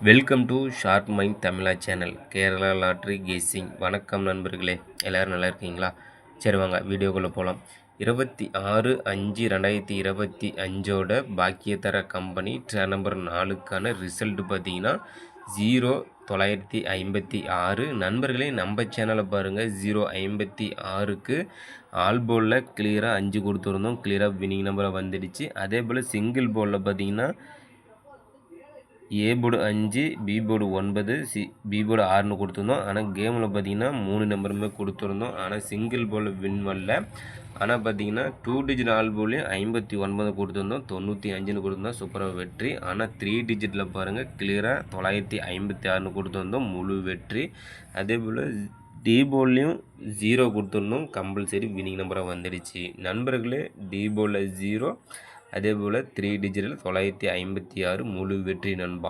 Welcome to short mind Tamizha channel Kerala lottery guessing. வணக்கம் நண்பர்களே, எல்லோரும் நல்லா இருக்கீங்களா? சரி வாங்க வீடியோக்குள்ளே போகலாம். 26/5/2025 பாக்கியதர கம்பெனி நம்பர் 4க்கான ரிசல்ட் பார்த்தீங்கன்னா 0956. நண்பர்களே, நம்ம சேனலை பாருங்கள். 056க்கு ஆல் போலில் கிளியராக 5 கொடுத்துருந்தோம். கிளியராக வினிங் நம்பராக வந்துடுச்சு. அதே போல் சிங்கிள் போலில் பார்த்தீங்கன்னா A board 5, B board 9, B board 6ன்னு கொடுத்துருந்தோம். ஆனால் கேமில் பார்த்தீங்கன்னா 3 நம்பருமே கொடுத்துருந்தோம். ஆனால் சிங்கிள் போல் வின் வரல. ஆனால் பார்த்தீங்கன்னா 2 டிஜிட் ஆல் போலையும் 59 கொடுத்துருந்தோம். 95ன்னு கொடுத்துருந்தோம். சூப்பராக வெற்றி. ஆனால் 3 டிஜிட்டில் பாருங்கள், கிளியராக 956ன்னு கொடுத்துருந்தோம். முழு வெற்றி. அதே போல் டி போல்லையும் 0 கொடுத்துருந்தோம். கம்பல்சரி வினிங் நம்பராக வந்துடுச்சு. நண்பர்களே, டி போலில் 0, அதே போல் 3 டிஜிட்டில் 956 முழு வெற்றி நண்பா.